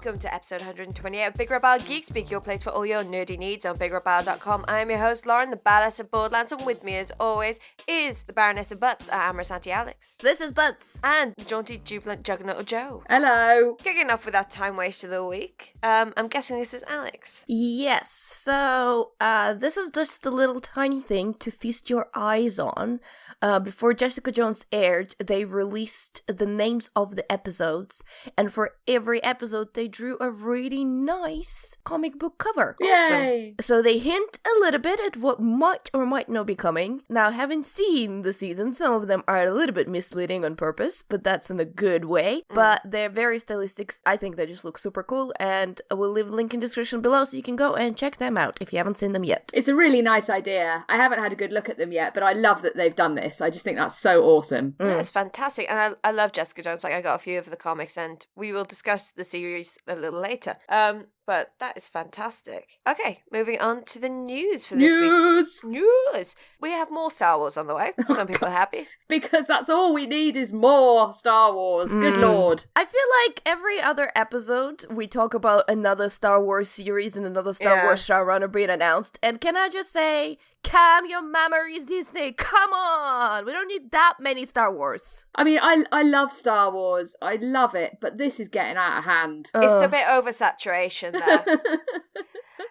welcome to episode 128 of BigRedBarel Geek Speak, your place for all your nerdy needs on BigRedBarel.com. I'm your host, Lauren, the badass of Borderlands, and with me, as always, is the Baroness of Butts, Amorous Auntie Alex. This is Butts. And the jaunty, jubilant Juggernaut of Joe. Hello. Kicking off with our time waste of the week, I'm guessing this is Alex. Yes, so this is just a little tiny thing to feast your eyes on. Before Jessica Jones aired, they released the names of the episodes, and for every episode, they drew a really nice comic book cover. Yay! So they hint a little bit at what might or might not be coming. Now, having seen the season, some of them are a little bit misleading on purpose, but that's in a good way. But they're very stylistic. I think they just look super cool, and we'll leave a link in the description below so you can go and check them out if you haven't seen them yet. It's a really nice idea. I haven't had a good look at them yet, but I love that they've done this. I just think that's so awesome. Yeah, it's fantastic, and I love Jessica Jones. Like, I got a few of the comics, and we will discuss the series a little later. But that is fantastic. Okay, moving on to the news for this week. News! We have more Star Wars on the way. Some people are happy. Because that's all we need is more Star Wars. Good lord. I feel like every other episode, we talk about another Star Wars series and another Star Wars showrunner being announced. And can I just say, calm your memories, Disney. Come on. We don't need that many Star Wars. I mean, I love Star Wars. I love it. But this is getting out of hand. It's a bit oversaturation there.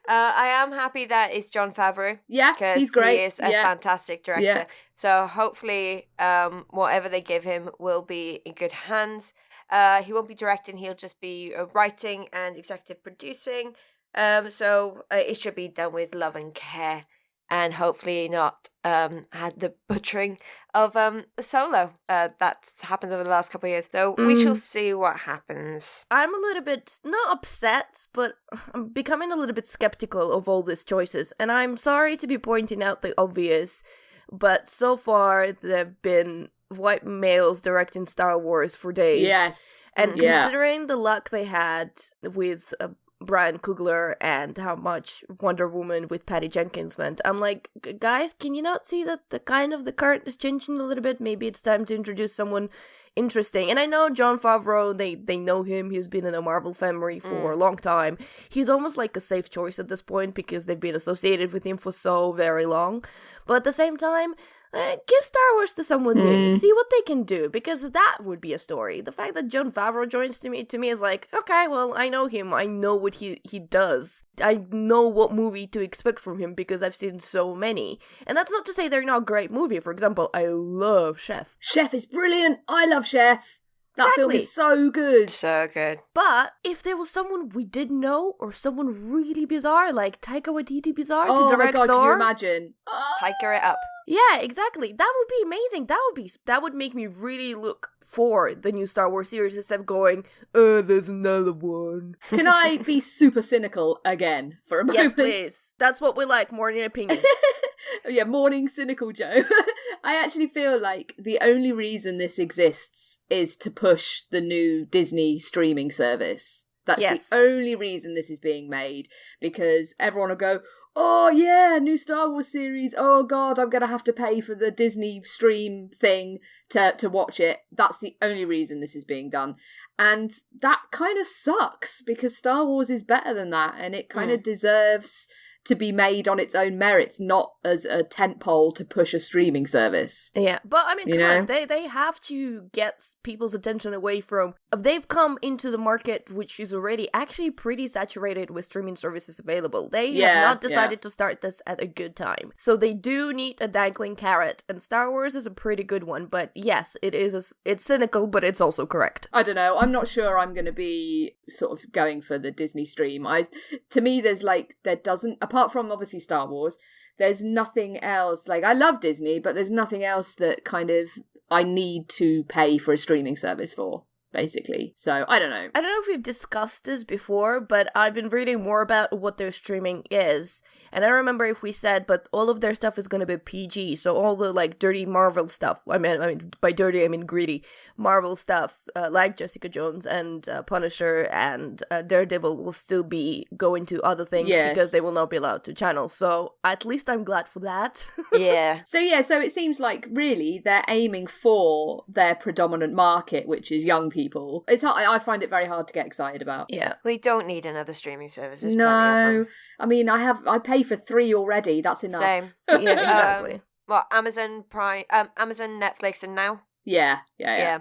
I am happy that it's Jon Favreau. Yeah, he's great. He is a fantastic director. Yeah. So hopefully whatever they give him will be in good hands. He won't be directing. He'll just be writing and executive producing. So it should be done with love and care. And hopefully not had the butchering of the Solo that's happened over the last couple of years. So we shall see what happens. I'm a little bit, not upset, but I'm becoming a little bit skeptical of all these choices. And I'm sorry to be pointing out the obvious, but so far there have been white males directing Star Wars for days. Yes. And considering the luck they had with Brian Coogler and how much Wonder Woman with Patty Jenkins went, I'm like, guys, can you not see that the current is changing a little bit? Maybe it's time to introduce someone interesting. And I know Jon Favreau, they know him. He's been in a Marvel family for a long time. He's almost like a safe choice at this point because they've been associated with him for so very long. But at the same time, give Star Wars to someone new. See what they can do, because that would be a story. The fact that Jon Favreau joins to me is like, okay, well, I know him. I know what he does. I know what movie to expect from him because I've seen so many. And that's not to say they're not great movie. For example, I love Chef. Chef is brilliant. I love Chef. That film is so good. So good. But if there was someone we didn't know or someone really bizarre, like Taika Waititi bizarre to direct Thor. Oh my god, Thor, can you imagine? Taika it up. Yeah, exactly. That would be amazing. That would make me really look for the new Star Wars series instead of going, there's another one. Can I be super cynical again for a moment? Yes, please. That's what we like, more than opinions. Yeah, morning cynical Joe. I actually feel like the only reason this exists is to push the new Disney streaming service. That's the only reason this is being made, because everyone will go, oh yeah, new Star Wars series, oh god, I'm gonna have to pay for the Disney stream thing to watch it. That's the only reason this is being done. And that kind of sucks, because Star Wars is better than that, and it kind of deserves to be made on its own merits, not as a tentpole to push a streaming service. Yeah, but I mean, come on, they have to get people's attention away from... They've come into the market, which is already actually pretty saturated with streaming services available. They have not decided to start this at a good time. So they do need a dangling carrot, and Star Wars is a pretty good one, but yes, it's cynical, but it's also correct. I don't know, I'm not sure I'm going to be sort of going for the Disney stream. To me, there doesn't... Apart from, obviously, Star Wars, there's nothing else. Like, I love Disney, but there's nothing else that kind of I need to pay for a streaming service for. basically. So, I don't know. I don't know if we've discussed this before, but I've been reading more about what their streaming is. And I remember if we said, but all of their stuff is going to be PG. So all the, like, dirty Marvel stuff. I mean, by dirty, I mean greedy. Marvel stuff, like Jessica Jones and Punisher and Daredevil will still be going to other things because they will not be allowed to channel. So at least I'm glad for that. Yeah. So it seems like really they're aiming for their predominant market, which is young people people. It's hard, I find it very hard to get excited about. Yeah. We don't need another streaming service. There's plenty No, of them. I mean, I pay for 3 already. That's enough. Same. Yeah, exactly. Amazon Prime, Amazon, Netflix, and Now. Yeah.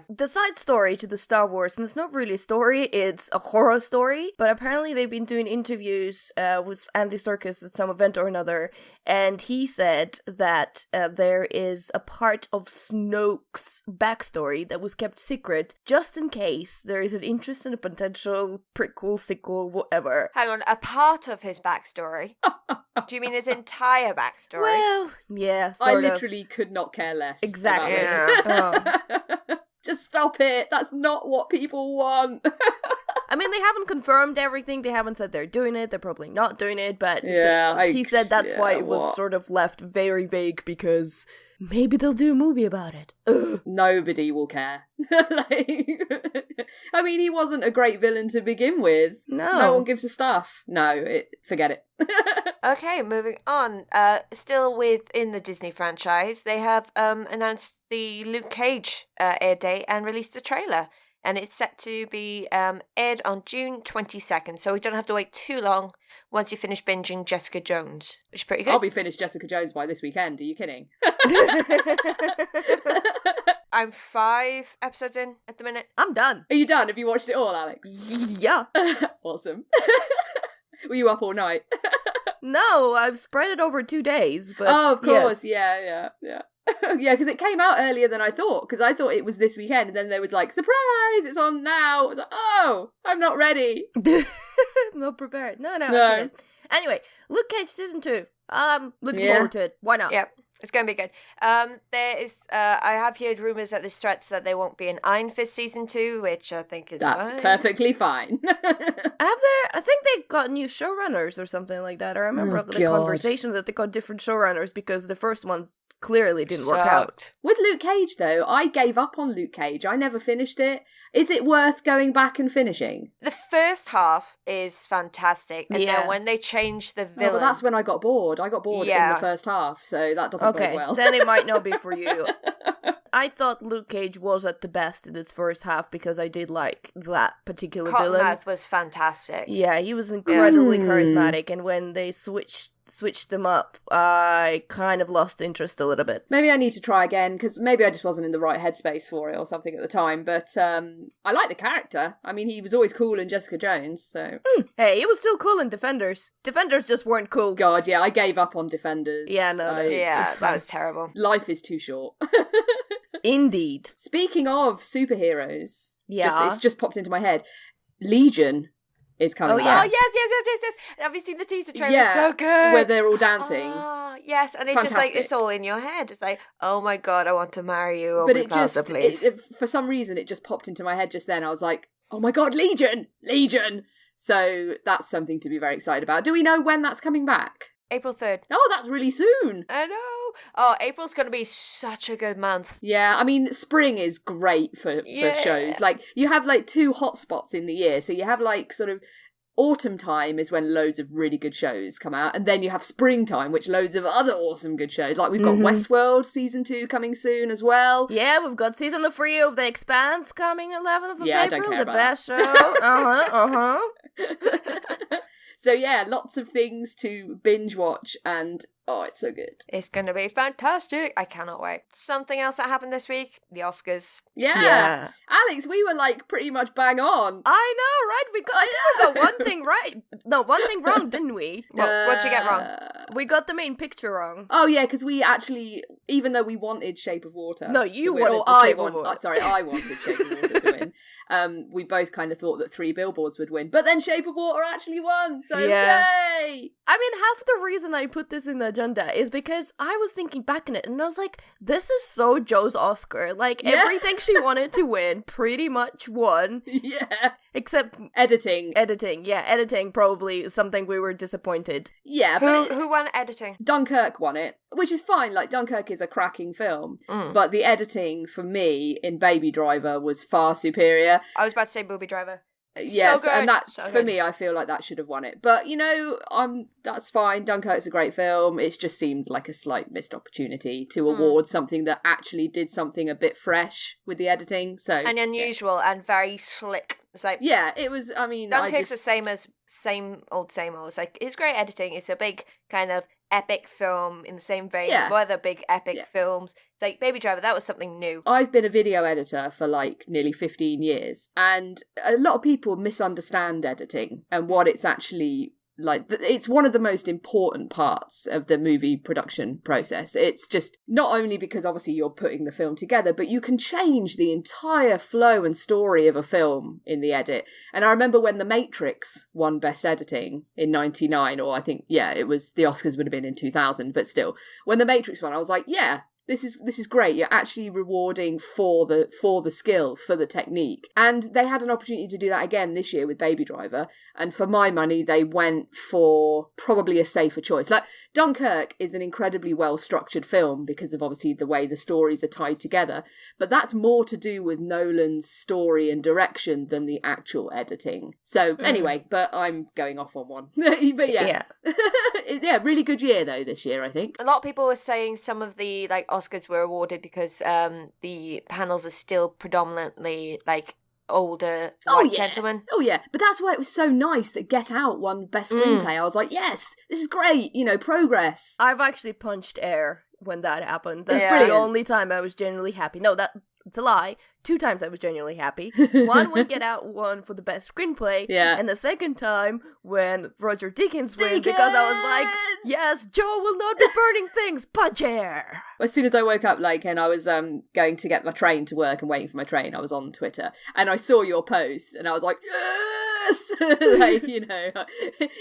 The side story to the Star Wars, and it's not really a story, it's a horror story, but apparently they've been doing interviews with Andy Serkis at some event or another, and he said that there is a part of Snoke's backstory that was kept secret, just in case there is an interest in a potential prequel, sequel, whatever. Hang on, a part of his backstory? Do you mean his entire backstory? Well, yeah, I sort of. literally could not care less. Exactly. About this. Yeah. Just stop it. That's not what people want. I mean, they haven't confirmed everything. They haven't said they're doing it. They're probably not doing it. But Yeah, he said that's why it was sort of left very vague, because maybe they'll do a movie about it. Ugh. Nobody will care. I mean, he wasn't a great villain to begin with. No one gives a stuff. Forget it. Okay, moving on. Still within the Disney franchise, they have announced the Luke Cage air date and released a trailer. And it's set to be aired on June 22nd, so we don't have to wait too long once you finish binging Jessica Jones, which is pretty good. I'll be finished Jessica Jones by this weekend. Are you kidding? I'm 5 episodes in at the minute. I'm done. Are you done? Have you watched it all, Alex? Yeah. Awesome. Were you up all night? No, I've spread it over 2 days. But of course. yes. Yeah. Yeah, because it came out earlier than I thought, because I thought it was this weekend, and then there was like, surprise, it's on now. I was like, oh, I'm not ready. Not prepared. No. Okay. Anyway, Luke Cage season 2. Looking forward to it. Why not? Yep. It's going to be good. There is, I have heard rumours that there's threats that there won't be an Iron Fist season 2, which I think is That's fine. perfectly fine. I think they got new showrunners or something like that. I remember the conversation that they got different showrunners because the first ones clearly didn't work out. With Luke Cage, though, I gave up on Luke Cage. I never finished it. Is it worth going back and finishing? The first half is fantastic, and then when they change the villain... Oh, well, that's when I got bored. I got bored in the first half, so that doesn't bode well. Then it might not be for you. I thought Luke Cage was at the best in its first half because I did like that particular villain. Cottonmouth was fantastic. Yeah, he was incredibly charismatic, and when they switched them up, I kind of lost interest a little bit. Maybe I need to try again, because maybe I just wasn't in the right headspace for it or something at the time, but I like the character. I mean, he was always cool in Jessica Jones, so... Hey, he was still cool in Defenders. Defenders just weren't cool. God, yeah, I gave up on Defenders. Yeah, no. That was terrible. Life is too short. Indeed. Speaking of superheroes, yeah, it's just popped into my head. Legion is coming back. Oh, yes. Have you seen the teaser trailer? Yeah, so good. Where they're all dancing. Oh, yes, and it's Fantastic. just like, it's all in your head. It's like, oh my God, I want to marry you. But for some reason, it just popped into my head just then. I was like, oh my God, Legion! So that's something to be very excited about. Do we know when that's coming back? April 3rd. Oh, that's really soon. I know. Oh, April's going to be such a good month. Yeah, I mean, spring is great for shows. Like, you have, like, 2 hot spots in the year. So you have, like, sort of autumn time is when loads of really good shows come out. And then you have springtime, which loads of other awesome good shows. Like, we've got Westworld season 2 coming soon as well. Yeah, we've got season 3 of The Expanse coming 11th of April. I don't care the about best that. show. So yeah, lots of things to binge watch, and oh, it's so good. It's going to be fantastic. I cannot wait. Something else that happened this week, the Oscars. Yeah. Alex, we were like pretty much bang on. I know, right? We got one thing right. No, one thing wrong, didn't we? What'd you get wrong? We got the main picture wrong. Oh yeah, because we actually, even though we wanted Shape of Water. No, you wanted Shape of Water. I wanted Shape of Water to win. We both kind of thought that 3 Billboards would win, but then Shape of Water actually won. So yay! I mean, half the reason I put this in the agenda is because I was thinking back on it, and I was like, this is so Joe's Oscar. Like, everything she wanted to win pretty much won. Yeah. Except editing. Yeah, editing probably something we were disappointed. Yeah, but who won editing? Dunkirk won it, which is fine. Like, Dunkirk is a cracking film, but the editing for me in Baby Driver was far superior. I was about to say Booby Driver. Yes, so good. and that so for good. me, I feel like that should have won it. But that's fine. Dunkirk's a great film. It's just seemed like a slight missed opportunity to award something that actually did something a bit fresh with the editing. So and unusual and very slick. It's like it was. I mean, Dunkirk's the same old. It's like it's great editing. It's a big kind of epic film in the same vein of other big epic films. It's like Baby Driver, that was something new. I've been a video editor for like nearly 15 years, and a lot of people misunderstand editing and what it's actually like. It's one of the most important parts of the movie production process. It's just not only because obviously you're putting the film together, but you can change the entire flow and story of a film in the edit. And I remember when The Matrix won Best Editing in 99, or I think, it was, the Oscars would have been in 2000, but still, when The Matrix won, I was like, this is great. You're actually rewarding for the skill, for the technique. And they had an opportunity to do that again this year with Baby Driver. And for my money, they went for probably a safer choice. Like, Dunkirk is an incredibly well-structured film because of obviously the way the stories are tied together. But that's more to do with Nolan's story and direction than the actual editing. So anyway, but I'm going off on one. But yeah, really good year though this year, I think. A lot of people were saying some of the like Oscars were awarded because the panels are still predominantly like older white gentlemen. Oh yeah, but that's why it was so nice that Get Out won Best Screenplay. I was like, yes, this is great, progress. I've actually punched air when that happened. That's brilliant. the only time I was genuinely happy. No, it's a lie. 2 times I was genuinely happy. One when Get Out won for the best screenplay, and the second time when Roger Deakins won because I was like, yes, Joe will not be burning things, punch air. As soon as I woke up, and I was going to get my train to work and waiting for my train, I was on Twitter and I saw your post and I was like, yes!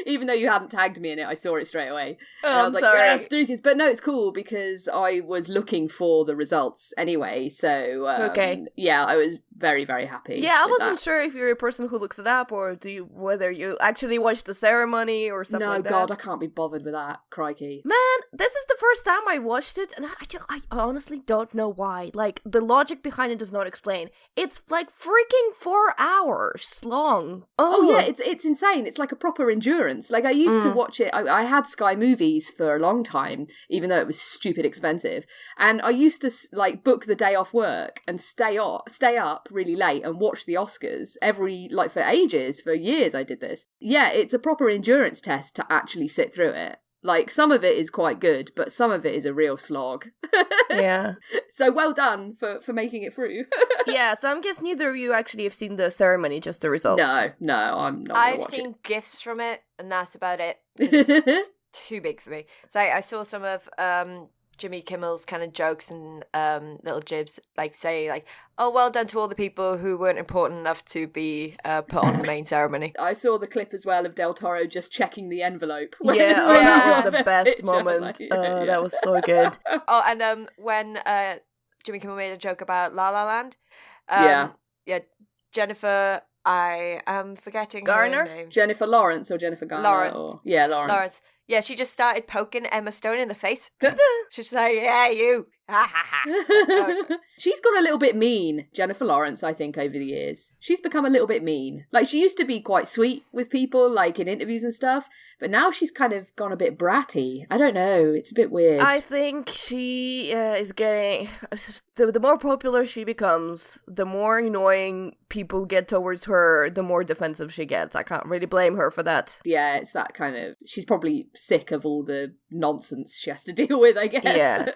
Even though you hadn't tagged me in it, I saw it straight away. And I was like, yes, Deakins. But no, it's cool because I was looking for the results anyway, so I was very, very happy. Yeah, I wasn't sure if you're a person who looks it up or whether you actually watched the ceremony or something like that. No, God, I can't be bothered with that. Crikey. Man, this is the first time I watched it, and I honestly don't know why. Like, the logic behind it does not explain. It's like freaking 4 hours long. Oh yeah, it's insane. It's like a proper endurance. Like, I used to watch it. I had Sky Movies for a long time, even though it was stupid expensive. And I used to like book the day off work and stay up really late and watch the Oscars for ages, for years I did this. Yeah, it's a proper endurance test to actually sit through it. Like, some of it is quite good, but some of it is a real slog. Yeah. So well done for making it through. Yeah, so I'm guessing neither of you actually have seen the ceremony, just the results. No, I'm not. I've seen GIFs from it, and that's about it. It's too big for me. So I saw some of Jimmy Kimmel's kind of jokes and little jibs, like say like, oh, well done to all the people who weren't important enough to be put on the main ceremony. I saw the clip as well of Del Toro just checking the envelope. That was the best moment. That was so good. Oh, and when Jimmy Kimmel made a joke about La La Land. Jennifer, I am forgetting Garner? her name. Jennifer Lawrence or Jennifer Garner? Lawrence. Lawrence. Yeah, she just started poking Emma Stone in the face. She's like, yeah, you. She's gone a little bit mean, Jennifer Lawrence, I think, over the years. She's become a little bit mean. Like, she used to be quite sweet with people, like, in interviews and stuff, but now she's kind of gone a bit bratty. I don't know, it's a bit weird. I think she is getting... The more popular she becomes, the more annoying people get towards her, the more defensive she gets. I can't really blame her for that. Yeah, it's that kind of... She's probably sick of all the nonsense she has to deal with, I guess. Yeah.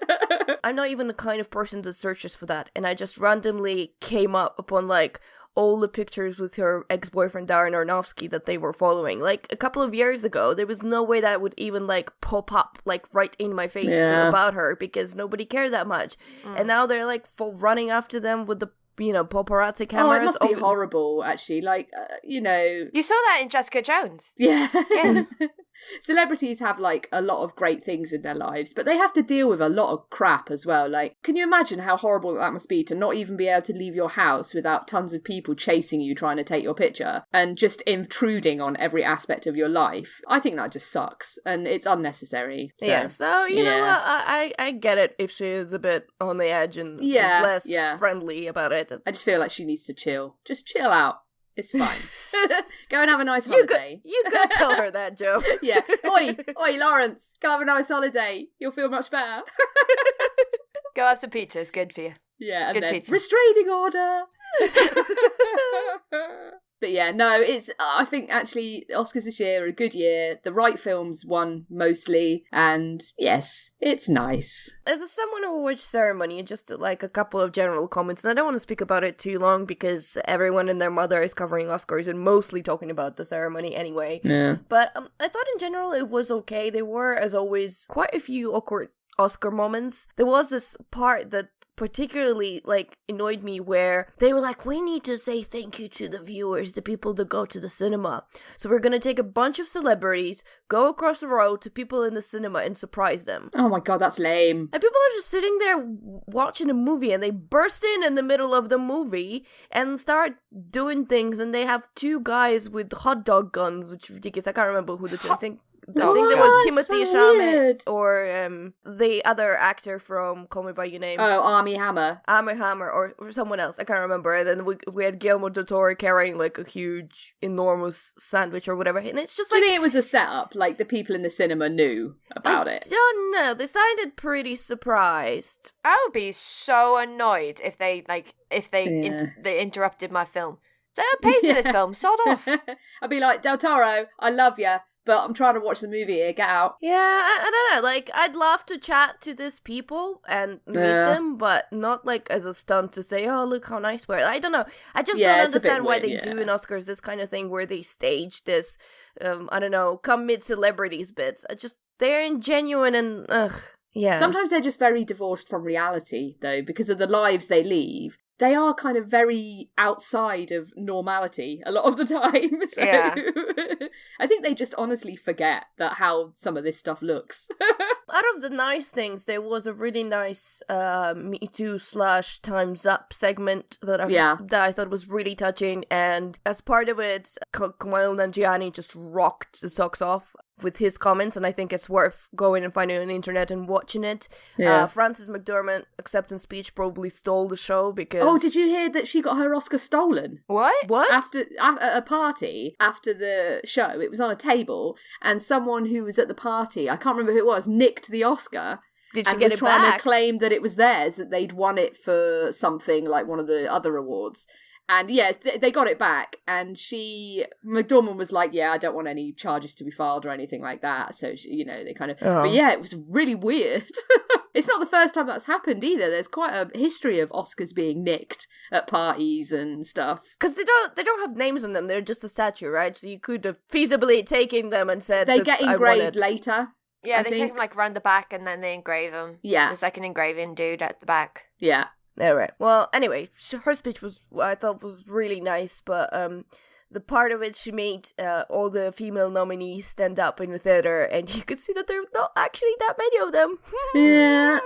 I'm not even the kind of person that searches for that, and I just randomly came up upon, like, all the pictures with her ex-boyfriend Darren Aronofsky that they were following. Like, a couple of years ago, there was no way that would even, like, pop up, like, right in my face about her, because nobody cared that much. And now they're, like, running after them with the, paparazzi cameras. Oh, it must be horrible, actually. Like, You saw that in Jessica Jones. Yeah. Celebrities have, like, a lot of great things in their lives, but they have to deal with a lot of crap as well. Like, can you imagine how horrible that must be to not even be able to leave your house without tons of people chasing you trying to take your picture and just intruding on every aspect of your life? I think that just sucks, and it's unnecessary. So, you know what? I get it if she is a bit on the edge and is less friendly about it. I just feel like she needs to chill. Just chill out. It's fine. Go and have a nice holiday. You go tell her that, Joe. Yeah. Oi, Lawrence, go have a nice holiday. You'll feel much better. Go have some pizza. It's good for you. Yeah, and Good then pizza. restraining order. But yeah, no, I think actually Oscars this year are a good year. The right films won mostly, and yes, it's nice. As someone who watched ceremony, just like a couple of general comments, and I don't want to speak about it too long because everyone and their mother is covering Oscars and mostly talking about the ceremony anyway. Yeah. But I thought in general it was okay. There were, as always, quite a few awkward Oscar moments. There was this part that particularly annoyed me where they were like, we need to say thank you to the viewers, the people that go to the cinema, so we're gonna take a bunch of celebrities, go across the road to people in the cinema and surprise them. Oh my god, that's lame. And people are just sitting there watching a movie and they burst in the middle of the movie and start doing things, and they have two guys with hot dog guns, which is ridiculous. I can't remember who the two, I think there was Timothy so Chalamet weird. or the other actor from Call Me By Your Name. Oh, Armie Hammer. Armie Hammer or someone else. I can't remember. And then we had Guillermo del Toro carrying like a huge, enormous sandwich or whatever. And it's just I like... think it was a setup. Like, the people in the cinema knew about it. I don't know. They sounded pretty surprised. I would be so annoyed if they they interrupted my film. So I paid for this film. Sod off. I'd be like, Del Toro, I love you, but I'm trying to watch the movie here. Get out. Yeah, I don't know. Like, I'd love to chat to these people and meet them, but not like as a stunt to say, oh, look how nice we're. I don't know. I just don't understand why they do in Oscars this kind of thing where they stage this, I don't know, come meet celebrities bits. They're ingenuine and, yeah. Sometimes they're just very divorced from reality, though, because of the lives they lead. They are kind of very outside of normality a lot of the time. So Yeah. I think they just honestly forget that how some of this stuff looks. Out of the nice things, there was a really nice Me Too / Time's Up segment that I thought was really touching. And as part of it, Kumail Nanjiani just rocked the socks off with his comments, and I think it's worth going and finding it on the internet and watching it. Yeah. Frances McDormand acceptance speech probably stole the show because... Oh, did you hear that she got her Oscar stolen? What? At a party after the show, it was on a table, and someone who was at the party, I can't remember who it was, nicked the Oscar. Did she and get was it trying back? to claim that it was theirs, that they'd won it for something like one of the other awards. And yes, they got it back, and McDormand was like, yeah, I don't want any charges to be filed or anything like that. So, they kind of, but yeah, it was really weird. It's not the first time that's happened either. There's quite a history of Oscars being nicked at parties and stuff. Because they don't have names on them, they're just a statue, right? So you could have feasibly taken them and said, They get engraved later. Yeah, I they think. take them like round the back and then they engrave them. Yeah. There's like an engraving dude at the back. Yeah. All right. Well, anyway, her speech I thought was really nice, but the part of it she made all the female nominees stand up in the theater, and you could see that there's not actually that many of them. Yeah.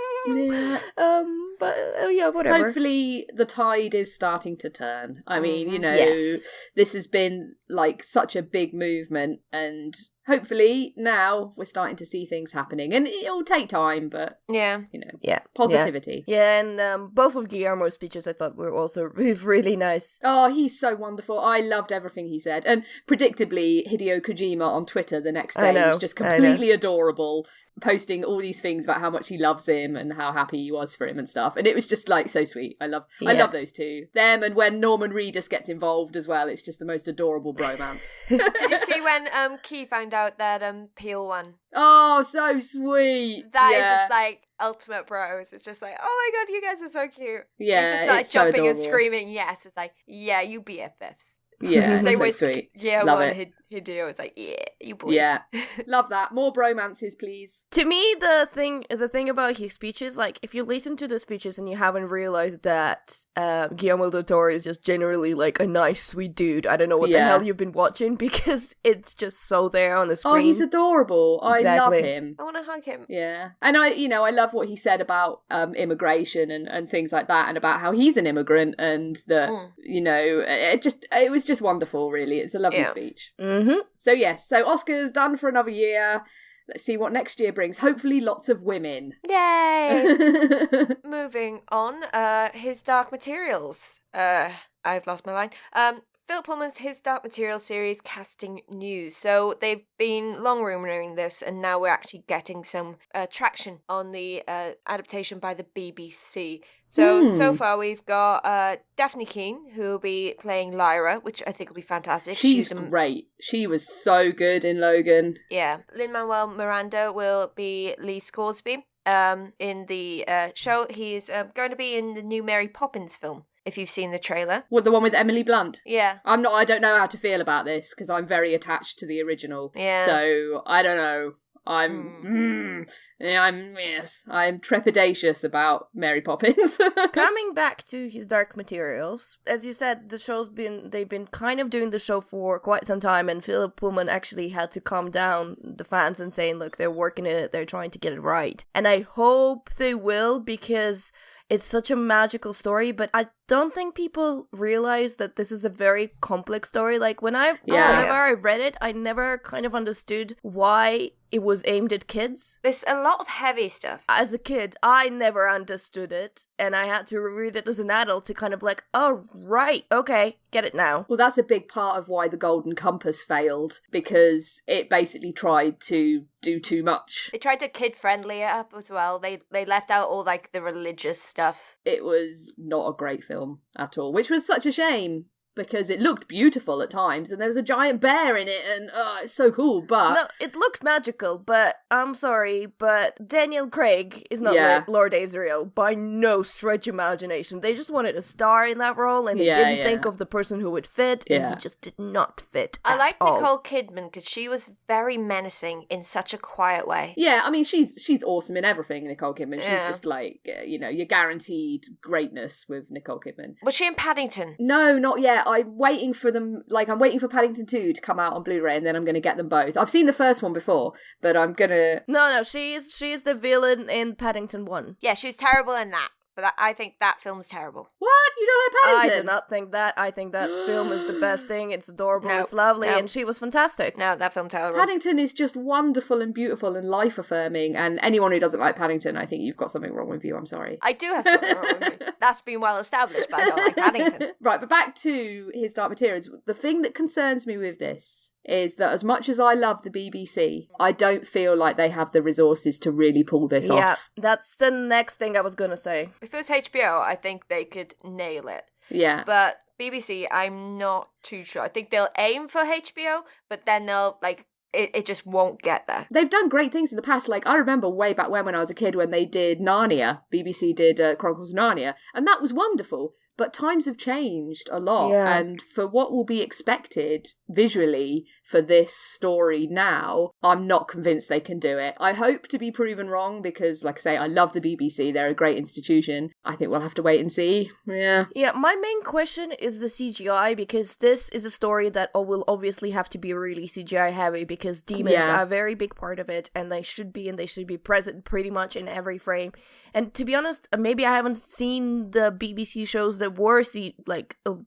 But yeah, whatever. Hopefully the tide is starting to turn. I mean, Yes. This has been like such a big movement, and hopefully now we're starting to see things happening, and it'll take time, but Yeah. Yeah. positivity. Yeah, and both of Guillermo's speeches I thought were also really nice. Oh, he's so wonderful. I loved everything he said. And predictably, Hideo Kojima on Twitter the next day was just completely adorable, posting all these things about how much he loves him and how happy he was for him and stuff. And it was just like so sweet. I love those two. Them, and when Norman Reedus gets involved as well, it's just the most adorable bromance. Did you see when Key found out that Peel won? Oh, so sweet. That is just like ultimate bros. It's just like, oh my god, you guys are so cute. Yeah, He's just like it's so jumping and adorable. screaming. Yes, it's like, yeah, you BFFs. Yeah, Same so with sweet. Yeah, Love one it. Hideo. It's like, yeah, you boys. Yeah, love that. More bromances, please. To me, the thing about his speeches, like, if you listen to the speeches and you haven't realized that Guillermo del Toro is just generally, like, a nice, sweet dude, I don't know what the hell you've been watching, because it's just so there on the screen. Oh, he's adorable. I love him. I want to hug him. Yeah. And I love what he said about immigration and things like that, and about how he's an immigrant, and that, it was just wonderful, really. It's a lovely speech. Mm-hmm. So yes, Oscars done for another year. Let's see what next year brings. Hopefully lots of women. Yay! Moving on, his Dark Materials. I've lost my line. Philip Pullman's His Dark Materials series casting news. So they've been long rumouring this, and now we're actually getting some traction on the adaptation by the BBC. So far we've got Daphne Keane, who will be playing Lyra, which I think will be fantastic. She's great. She was so good in Logan. Yeah. Lin-Manuel Miranda will be Lee Scoresby. In the show, he's going to be in the new Mary Poppins film, if you've seen the trailer. What, the one with Emily Blunt? Yeah. I don't know how to feel about this, because I'm very attached to the original. Yeah. So, I don't know. I'm trepidatious about Mary Poppins. Coming back to His Dark Materials, as you said, they've been kind of doing the show for quite some time, and Philip Pullman actually had to calm down the fans and saying, look, they're working it, they're trying to get it right. And I hope they will, because it's such a magical story, but I don't think people realize that this is a very complex story. Like, whenever I read it, I never kind of understood why it was aimed at kids. There's a lot of heavy stuff. As a kid, I never understood it, and I had to read it as an adult to kind of like, oh, right, okay, get it now. Well, that's a big part of why the Golden Compass failed, because it basically tried to do too much. They tried to kid-friendly it up as well. They left out all, like, the religious stuff. It was not a great film at all, which was such a shame, because it looked beautiful at times, and there was a giant bear in it, and it's so cool, but... No, it looked magical, but I'm sorry, but Daniel Craig is not Lord Asriel by no stretch of imagination. They just wanted a star in that role, and they didn't think of the person who would fit, and he just did not fit I like all. Nicole Kidman, because she was very menacing in such a quiet way. Yeah, I mean, she's awesome in everything, Nicole Kidman. She's just like, you're guaranteed greatness with Nicole Kidman. Was she in Paddington? No, not yet. I'm waiting for them, I'm waiting for Paddington 2 to come out on Blu-ray, and then I'm going to get them both. I've seen the first one before, but I'm going to... No, she's the villain in Paddington 1. Yeah, she was terrible in that. But I think that film's terrible. What? You don't like Paddington? I do not think that. I think that film is the best thing. It's adorable, it's lovely, and she was fantastic. No, that film's terrible. Paddington is just wonderful and beautiful and life-affirming, and anyone who doesn't like Paddington, I think you've got something wrong with you, I'm sorry. I do have something wrong with me. That's been well established, but I don't like Paddington. Right, but back to His Dark Materials. The thing that concerns me with this is that as much as I love the BBC, I don't feel like they have the resources to really pull this off. Yeah, that's the next thing I was going to say. If it was HBO, I think they could nail it. Yeah. But BBC, I'm not too sure. I think they'll aim for HBO, but then they'll, it just won't get there. They've done great things in the past. I remember way back when I was a kid when they did Narnia. BBC did Chronicles of Narnia, and that was wonderful. But times have changed a lot, and for what will be expected visually for this story now, I'm not convinced they can do it. I hope to be proven wrong, because, like I say, I love the BBC. They're a great institution. I think we'll have to wait and see. Yeah. Yeah, my main question is the CGI, because this is a story that will obviously have to be really CGI heavy, because demons are a very big part of it, and they should be present pretty much in every frame. And to be honest, maybe I haven't seen the BBC shows that were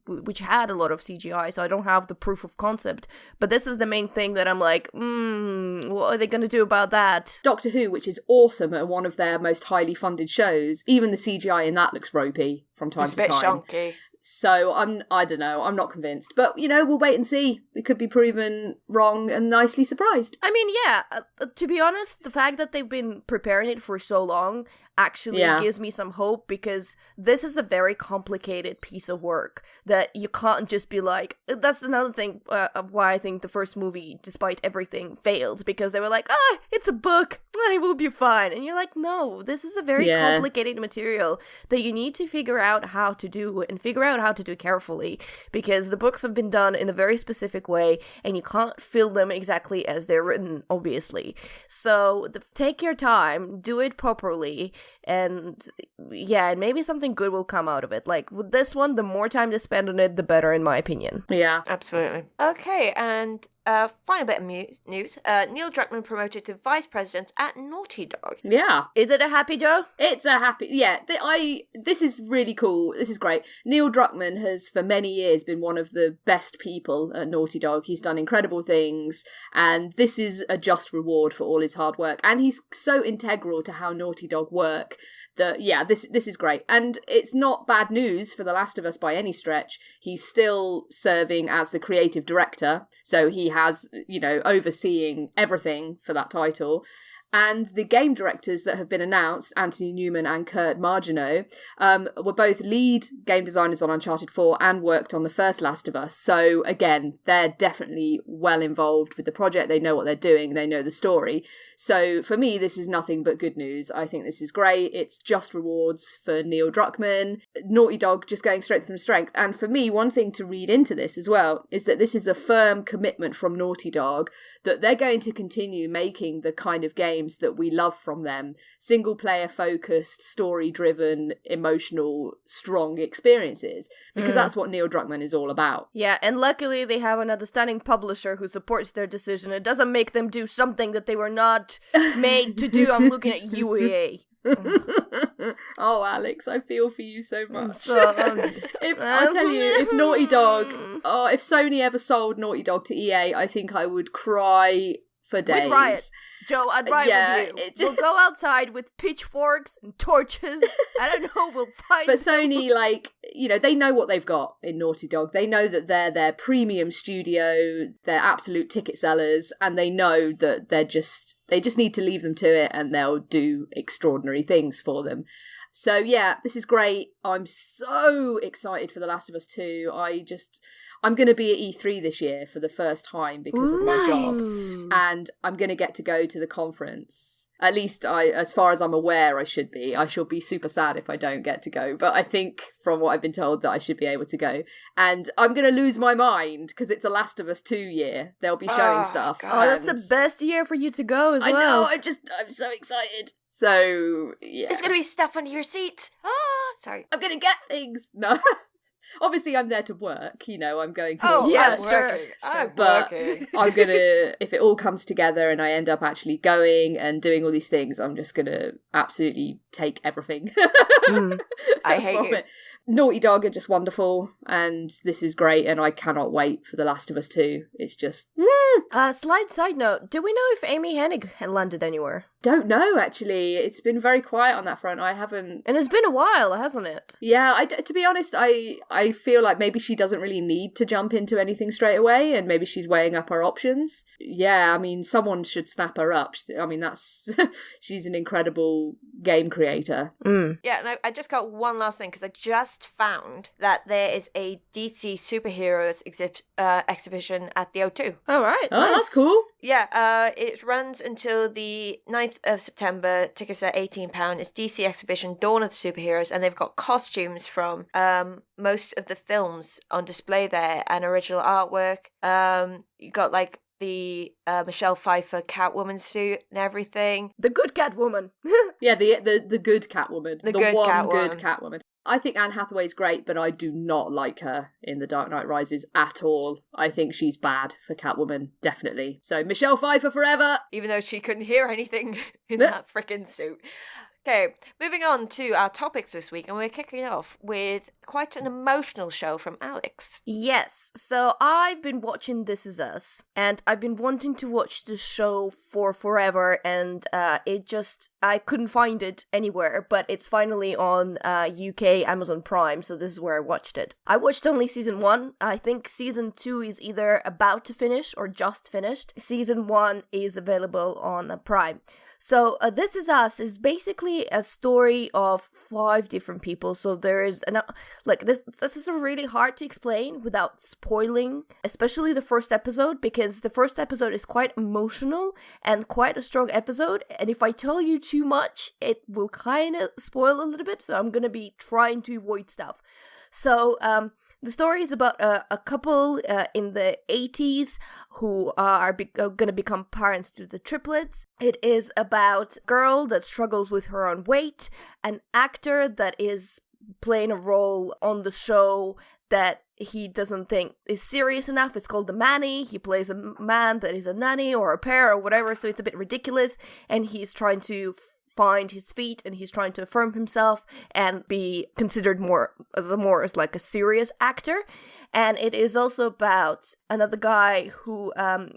which had a lot of CGI, so I don't have the proof of concept. But this is the main thing that I'm like, what are they going to do about that? Doctor Who, which is awesome and one of their most highly funded shows, even the CGI in that looks ropey from time to time. It's a bit shonky. So I don't know, I'm not convinced. But, we'll wait and see. We could be proven wrong and nicely surprised. I mean, to be honest, the fact that they've been preparing it for so long actually gives me some hope, because this is a very complicated piece of work that you can't just be like, that's another thing why I think the first movie, despite everything, failed, because they were like, it's a book, it will be fine. And you're like, no, this is a very complicated material that you need to figure out how to do, and figure out how to do carefully, because the books have been done in a very specific way, and you can't fill them exactly as they're written, obviously. So take your time, do it properly, and maybe something good will come out of it. Like with this one, the more time to spend on it, the better, in my opinion. Yeah, absolutely. Okay, and final bit of news. Neil Druckmann promoted to vice president at Naughty Dog. Yeah. Is it a happy Joe? It's a happy... Yeah, this is really cool. This is great. Neil Druckmann Druckmann has for many years been one of the best people at Naughty Dog. He's done incredible things, and this is a just reward for all his hard work. And he's so integral to how Naughty Dog work that, yeah, this is great. And it's not bad news for The Last of Us by any stretch. He's still serving as the creative director, so he has, overseeing everything for that title. And the game directors that have been announced, Anthony Newman and Kurt Margino, were both lead game designers on Uncharted 4 and worked on the first Last of Us. So again, they're definitely well involved with the project. They know what they're doing. They know the story. So for me, this is nothing but good news. I think this is great. It's just rewards for Neil Druckmann. Naughty Dog just going straight from strength. And for me, one thing to read into this as well is that this is a firm commitment from Naughty Dog that they're going to continue making the kind of games that we love from them. Single player focused, story driven, emotional, strong experiences. Because that's what Neil Druckmann is all about. Yeah, and luckily they have an understanding publisher who supports their decision. It doesn't make them do something that they were not made to do. I'm looking at you, EA. Oh, Alex, I feel for you so much. I'll tell you, if Naughty Dog, if Sony ever sold Naughty Dog to EA, I think I would cry for days. We'd riot. Joe, I'd riot with you. We'll go outside with pitchforks and torches. I don't know, we'll find But Sony, they know what they've got in Naughty Dog. They know that they're their premium studio, they're absolute ticket sellers, and they know that they just need to leave them to it and they'll do extraordinary things for them. So yeah, this is great. I'm so excited for The Last of Us 2. I'm going to be at E3 this year for the first time because of my job. And I'm going to get to go to the conference. At least, as far as I'm aware, I should be. I shall be super sad if I don't get to go. But I think, from what I've been told, that I should be able to go. And I'm going to lose my mind because it's a Last of Us 2 year. They'll be showing stuff. Oh, that's the best year for you to go as well. I know, I'm so excited. So, yeah. There's going to be stuff under your seat. Sorry. I'm going to get things. No. Obviously, I'm there to work, I'm going for sure. I'm working. I'm going to, if it all comes together and I end up actually going and doing all these things, I'm just going to absolutely take everything. I hate you. It. Naughty Dog are just wonderful, and this is great, and I cannot wait for The Last of Us 2. It's just... Slight side note, do we know if Amy Hennig landed anywhere? Don't know, actually. It's been very quiet on that front. I haven't... And it's been a while, hasn't it? Yeah, to be honest, I feel like maybe she doesn't really need to jump into anything straight away, and maybe she's weighing up her options. Yeah, I mean, someone should snap her up. I mean, that's... she's an incredible game creator. Yeah, and I just got one last thing, because I just found that there is a DC superheroes exhibition at the O2. Oh, right. Oh, nice. That's cool. Yeah, it runs until the 9th of September. Tickets are £18. It's DC exhibition Dawn of the Superheroes, and they've got costumes from most of the films on display there and original artwork. You got the Michelle Pfeiffer Catwoman suit and everything. The good Catwoman. Yeah, the good Catwoman. The good one Catwoman. good Catwoman. I think Anne Hathaway's great, but I do not like her in The Dark Knight Rises at all. I think she's bad for Catwoman, definitely. So Michelle Pfeiffer forever! Even though she couldn't hear anything in that frickin' suit. Okay, moving on to our topics this week, and we're kicking off with quite an emotional show from Alex. Yes, so I've been watching This Is Us, and I've been wanting to watch the show for forever, and I couldn't find it anywhere, but it's finally on UK Amazon Prime, so this is where I watched it. I watched only season 1. I think season 2 is either about to finish or just finished. Season 1 is available on Prime. So This Is Us is basically a story of 5 different people. So there is this is really hard to explain without spoiling, especially the first episode, because the first episode is quite emotional and quite a strong episode. And if I tell you too much, it will kind of spoil a little bit. So I'm gonna be trying to avoid stuff. So the story is about a couple in the 80s who are going to become parents to the triplets. It is about a girl that struggles with her own weight, an actor that is playing a role on the show that he doesn't think is serious enough. It's called The Manny. He plays a man that is a nanny or a pair or whatever, so it's a bit ridiculous, and he's trying to find his feet and he's trying to affirm himself and be considered more as like a serious actor. And it is also about another guy who,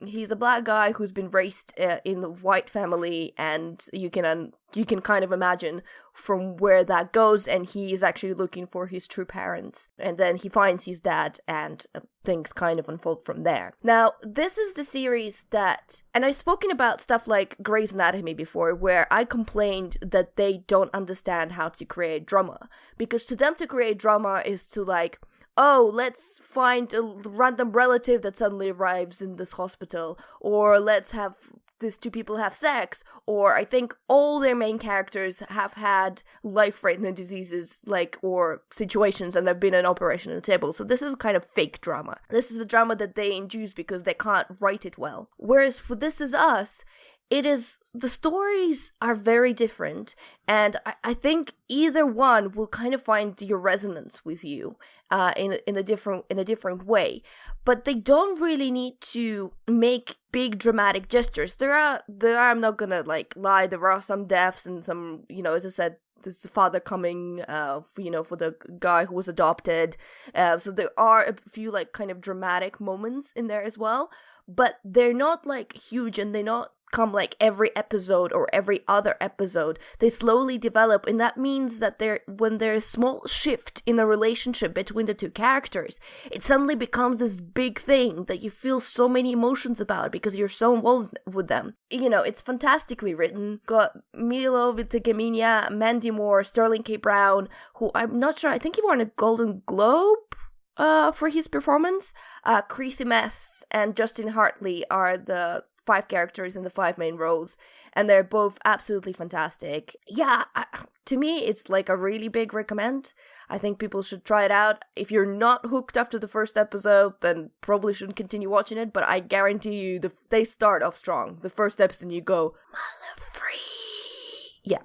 he's a black guy who's been raised in a white family, and you can kind of imagine from where that goes, and he is actually looking for his true parents. And then he finds his dad, and things kind of unfold from there. Now, this is the series that, and I've spoken about stuff like Grey's Anatomy before, where I complained that they don't understand how to create drama. Because to them to create drama is to like, oh, let's find a random relative that suddenly arrives in this hospital, or let's have these two people have sex, or I think all their main characters have had life-threatening diseases, like, or situations, and they've been in operation on the table. So this is kind of fake drama. This is a drama that they induce because they can't write it well. Whereas for This Is Us, the stories are very different, and I think either one will kind of find your resonance with you in a different way. But they don't really need to make big dramatic gestures. There are I'm not gonna like lie, there are some deaths and some, as I said, this father coming, for the guy who was adopted. So there are a few like kind of dramatic moments in there as well, but they're not like huge, and they're not come like every episode or every other episode. They slowly develop, and that means that when there's a small shift in the relationship between the two characters, it suddenly becomes this big thing that you feel so many emotions about because you're so involved with them. It's fantastically written. Got Milo Ventimiglia, Mandy Moore, Sterling K. Brown, who I'm not sure, I think he won a Golden Globe for his performance. Creasy Mess and Justin Hartley are the 5 characters in the 5 main roles, and they're both absolutely fantastic. Yeah, to me, it's like a really big recommend. I think people should try it out. If you're not hooked after the first episode, then probably shouldn't continue watching it, but I guarantee you, they start off strong. The first episode, you go, mother free. Yeah.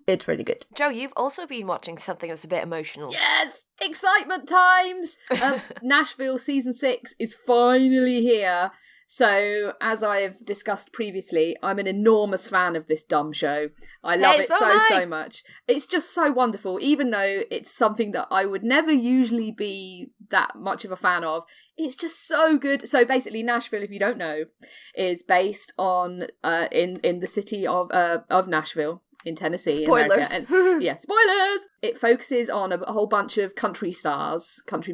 It's really good. Joe, you've also been watching something that's a bit emotional. Yes! Excitement times! Nashville Season 6 is finally here. So, as I have discussed previously, I'm an enormous fan of this dumb show. I love it so much. It's just so wonderful, even though it's something that I would never usually be that much of a fan of. It's just so good. So basically, Nashville, if you don't know, is based on in the city of Nashville. In Tennessee. Spoilers. And, yeah, spoilers! It focuses on a whole bunch of country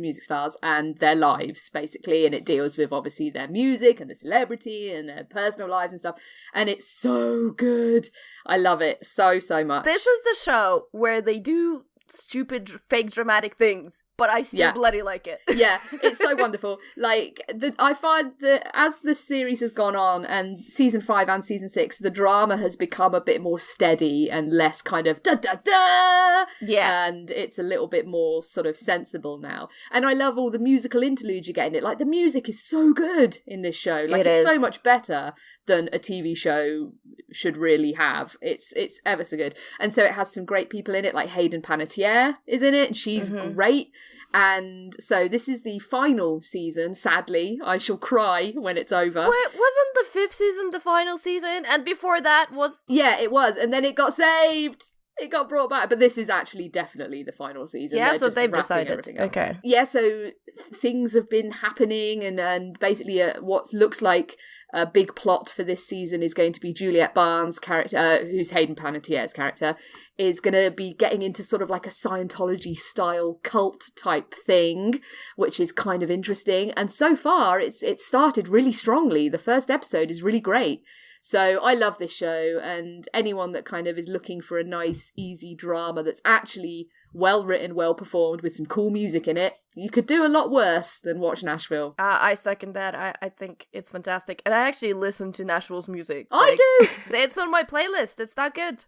music stars, and their lives, basically, and it deals with, obviously, their music and the celebrity and their personal lives and stuff, and it's so good. I love it so much. This is the show where they do stupid, fake dramatic things, but I still bloody like it. Yeah, it's so wonderful. Like, I find that as the series has gone on, and season 5 and season 6, the drama has become a bit more steady and less kind of da-da-da! Yeah. And it's a little bit more sort of sensible now. And I love all the musical interludes you get in it. Like, the music is so good in this show. Like, it's so much better than a TV show should really have. It's ever so good. And so it has some great people in it, like Hayden Panettiere is in it, and she's great. And so this is the final season. Sadly, I shall cry when it's over. Wait, wasn't the 5th season the final season? And before that was... Yeah, it was. And then it got saved. It got brought back. But this is actually definitely the final season. Yeah, so they've decided. Okay. Yeah, so things have been happening, and basically what looks like a big plot for this season is going to be Juliette Barnes' character, who's Hayden Panettiere's character, is going to be getting into sort of like a Scientology-style cult type thing, which is kind of interesting. And so far, it's started really strongly. The first episode is really great. So I love this show, and anyone that kind of is looking for a nice, easy drama that's actually well written, well performed, with some cool music in it, you could do a lot worse than watch Nashville. I second that. I think it's fantastic. And I actually listen to Nashville's music. I do! It's on my playlist. It's that good.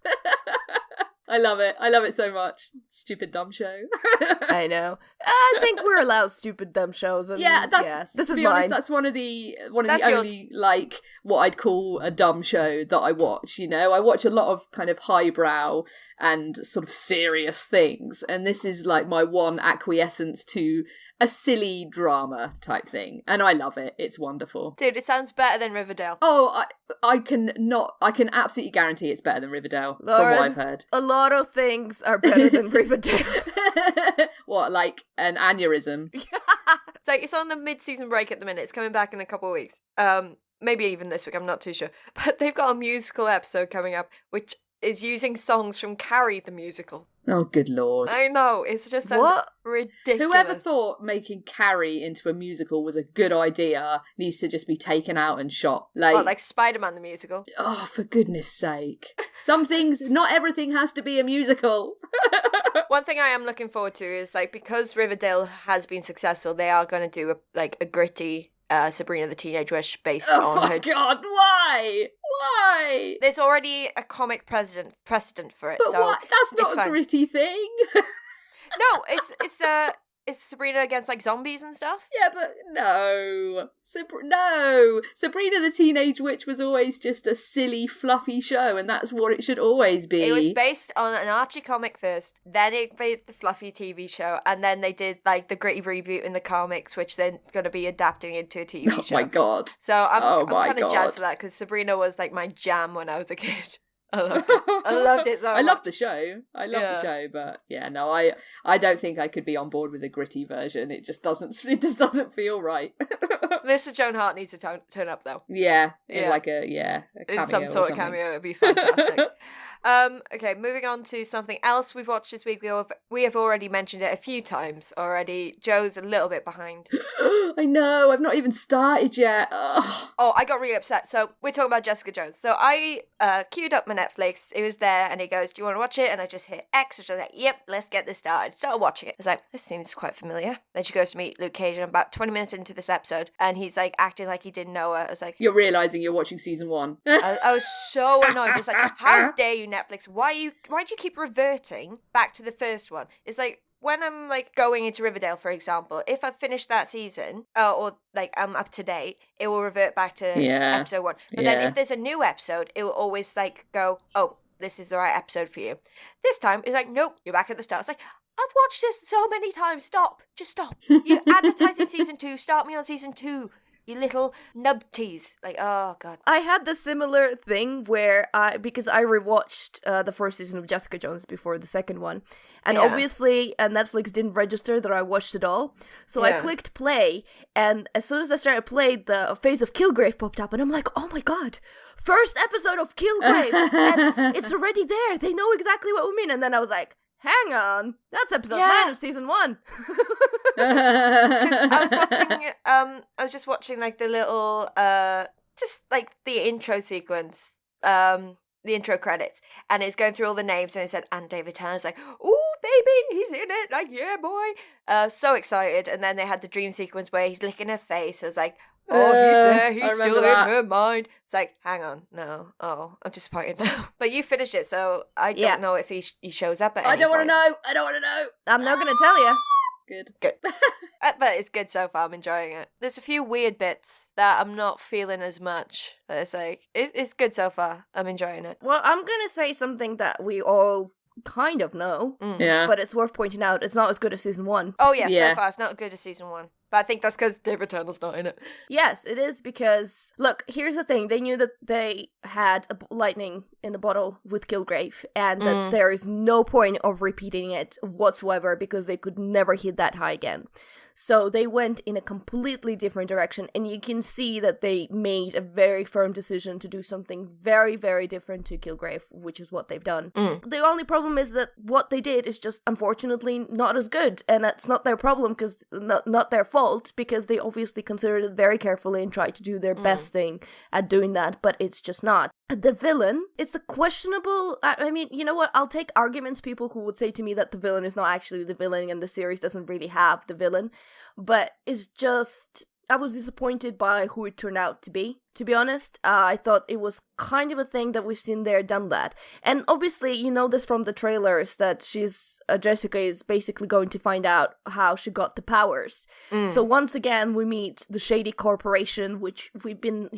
I love it. I love it so much. Stupid dumb show. I know. I think we're allowed stupid dumb shows. And this is mine. That's one of the only like what I'd call a dumb show that I watch. You know, I watch a lot of kind of highbrow and sort of serious things, and this is like my one acquiescence to a silly drama type thing, and I love it. It's wonderful. Dude, it sounds better than Riverdale. Oh, I can absolutely guarantee it's better than Riverdale, Lauren, from what I've heard. A lot of things are better than Riverdale. What, like an aneurysm? It's like, it's on the mid-season break at the minute. It's coming back in a couple of weeks. Maybe even this week, I'm not too sure. But they've got a musical episode coming up, which is using songs from Carrie the musical. Oh, good lord. I know, it's just sounds ridiculous. Whoever thought making Carrie into a musical was a good idea needs to just be taken out and shot. Like Spider-Man the musical? Oh, for goodness sake. Some things, not everything has to be a musical. One thing I am looking forward to is, like, because Riverdale has been successful, they are going to do a gritty Sabrina the Teenage Witch based on her... Oh, God, why? Why? There's already a comic precedent for it, But so what? That's not a fine. gritty thing. No, it's Sabrina against, like, zombies and stuff. Yeah, but no. No. Sabrina the Teenage Witch was always just a silly, fluffy show, and that's what it should always be. It was based on an Archie comic first, then it made the fluffy TV show, and then they did, like, the gritty reboot in the comics, which they're going to be adapting into a TV show. Oh, my God. So I'm kind of God. jazzed for that, because Sabrina was, like, my jam when I was a kid. I loved it. I loved it so much. I loved the show. The show, but yeah, no, I don't think I could be on board with a gritty version. It just doesn't feel right. Mr. Joan Hart needs to turn up though. Yeah, in like a cameo in some sort of cameo, it'd be fantastic. Okay, moving on to something else we've watched this week. We have already mentioned it a few times already. Joe's a little bit behind. I know, I've not even started yet. Ugh. Oh, I got really upset. So we're talking about Jessica Jones. So I queued up my Netflix. It was there, and he goes, "Do you want to watch it?" And I just hit X, which I was like, "Yep, let's get this started." Started watching it. I was like, "This seems quite familiar." Then she goes to meet Luke Cage, and I'm about 20 minutes into this episode, and he's like acting like he didn't know her. I was like, "You're realising you're watching season 1." I was so annoyed. Just like, how dare you, Netflix? Why do you keep reverting back to the first one? It's like, when I'm, like, going into Riverdale, for example, if I've finished that season, or, like, I'm up to date, it will revert back to episode 1. But then if there's a new episode, it will always, like, go, "Oh, this is the right episode for you." This time, it's like, "Nope, you're back at the start." It's like, I've watched this so many times. Stop. Just stop. You're advertising season 2. Start me on season 2. You little nubties. Like, oh, God. I had the similar thing where because I rewatched the first season of Jessica Jones before the second one. And obviously Netflix didn't register that I watched it all. So I clicked play, and as soon as I started play, the face of Kilgrave popped up, and I'm like, oh my God, first episode of Kilgrave! And it's already there. They know exactly what we mean. And then I was like, hang on, that's episode 9 of season 1. Because I was just watching, like, the little, just, like, the intro sequence, the intro credits, and it was going through all the names, and it said, and David Tennant. I was like, ooh, baby, he's in it, like, yeah, boy. So excited. And then they had the dream sequence where he's licking her face. I was like, oh, he's there, he's still in her mind. It's like, hang on, no. Oh, I'm disappointed now. But you finished it, so I don't know if he shows up at any I don't want to point. know. I don't want to know. I'm not going to tell you. Good. But it's good so far. I'm enjoying it. There's a few weird bits that I'm not feeling as much. But it's like, it's good so far. I'm enjoying it. Well, I'm going to say something that we all kind of know. Yeah. But it's worth pointing out. It's not as good as season 1. Oh, yeah, so far it's not as good as season 1. But I think that's because David Tennant's not in it. Yes, it is because, look, here's the thing. They knew that they had lightning in the bottle with Kilgrave, and that there is no point of repeating it whatsoever because they could never hit that high again. So they went in a completely different direction, and you can see that they made a very firm decision to do something very, very different to Kilgrave, which is what they've done. The only problem is that what they did is just, unfortunately, not as good, and that's not their problem, because not their fault, because they obviously considered it very carefully and tried to do their best thing at doing that, but it's just not. The villain, it's a questionable, I mean, you know what, I'll take arguments, people who would say to me that the villain is not actually the villain and the series doesn't really have the villain, but it's just, I was disappointed by who it turned out to be. to be honest. I thought it was kind of a thing that we've seen there, done that. And obviously, you know this from the trailers, that Jessica is basically going to find out how she got the powers. So once again, we meet the Shady Corporation, which we've been